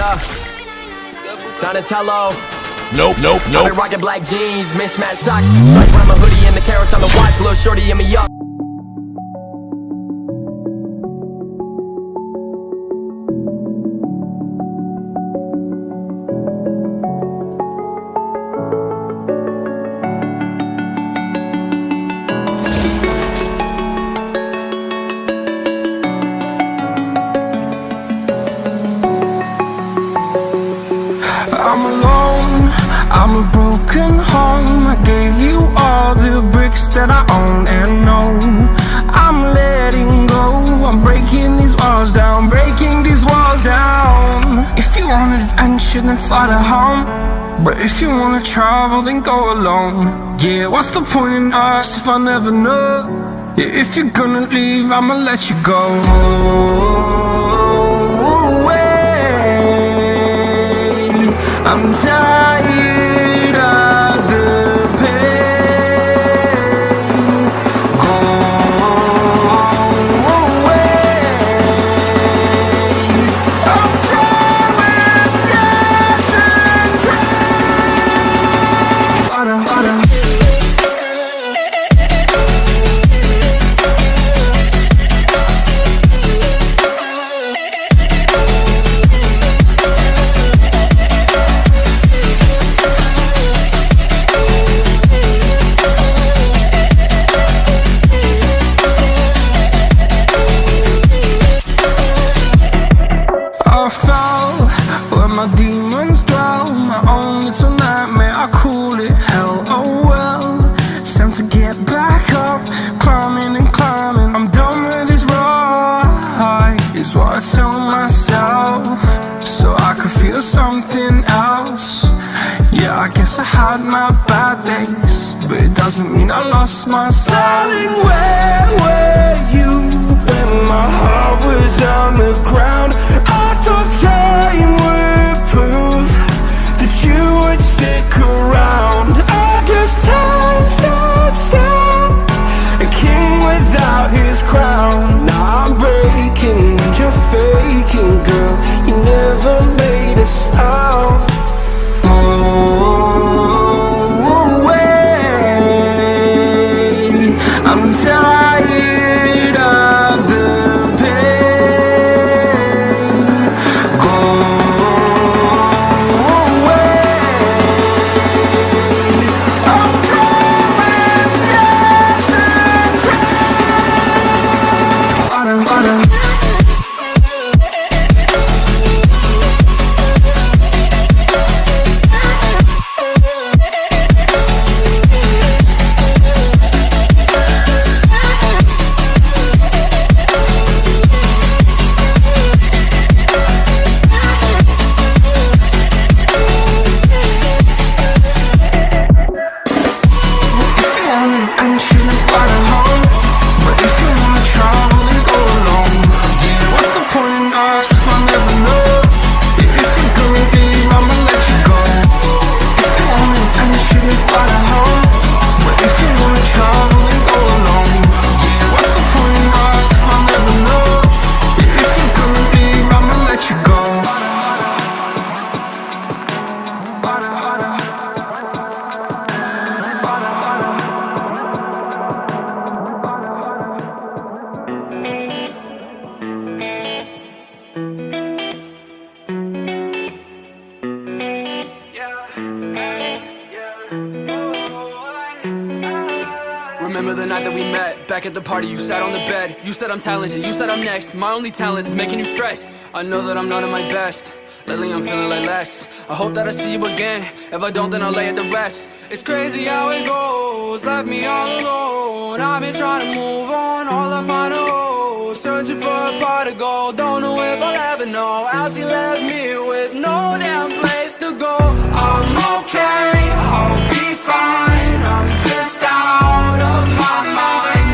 Yeah, Donatello. Nope. I've been rocking black jeans, mismatched socks, stripes around my hoodie and the carrots on the watch. Little shorty in me up. I'm alone, I'm a broken home. I gave you all the bricks that I own and know. I'm letting go, I'm breaking these walls down, breaking these walls down. If you want adventure, then fly to home. But if you wanna travel, then go alone. Yeah, what's the point in us if I never know? Yeah, if you're gonna leave, I'ma let you go. I'm tired of the pain. Go away. I'm tired of yesterday. Harder. I fell where my demons dwell. My own little nightmare, I call it hell. Oh well, it's time to get back up. Climbing and climbing, I'm done with this ride, is what I tell myself, so I could feel something else. Yeah, I guess I had my bad days, but it doesn't mean I lost my style. Darling, where were you when my heart was on the ground? I thought time would prove that you would stick around. I guess time stood still, a king without his crown. Now I'm breaking and you're faking, girl. You never made a sound. I'm tired of the pain. Go away. I'm tired of yesterday. Harder. Remember the night that we met, back at the party, you sat on the bed. You said I'm talented, you said I'm next. My only talent is making you stressed. I know that I'm not at my best, lately I'm feeling like less. I hope that I see you again, if I don't then I'll lay it to rest. It's crazy how it goes, left me all alone. I've been trying to move on, all I find are holes. Searching for a pot of gold, don't know if I'll ever know how she left me with no damn place to go. I'm okay, I'll be fine, I'm just out of my mind.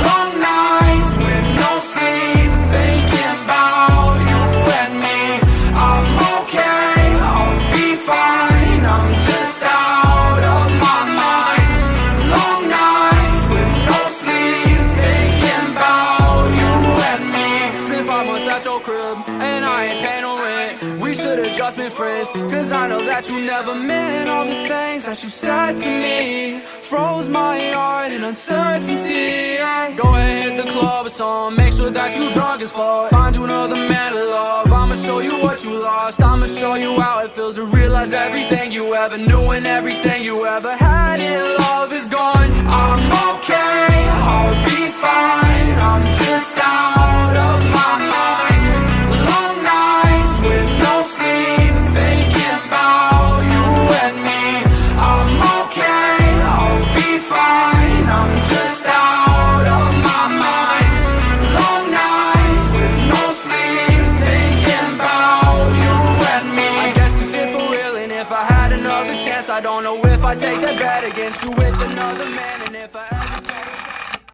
Long nights with no sleep, thinking about you and me. I'm okay, I'll be fine, I'm just out of my mind. Long nights with no sleep, thinking about you and me. Spent 5 months at your crib, and I ain't paying no rent. We we should've just been friends. Cause I know that you never meant all the things that you said to me. Froze my heart in uncertainty. Go ahead, hit the club or something, make sure that you drunk as fuck. Find you another man to love, I'ma show you what you lost. I'ma show you how it feels to realize everything you ever knew and everything you ever had in love is gone. I'm okay, I'll be fine, I'm just out of my mind. Long nights with no sleep, thinking about you and me. I'm okay, I'll be fine, I'm just out of my mind. Long nights with no sleep, thinking about you and me. I guess this shit for real, and if I had another chance, I don't know if I'd take that bet against you with another man.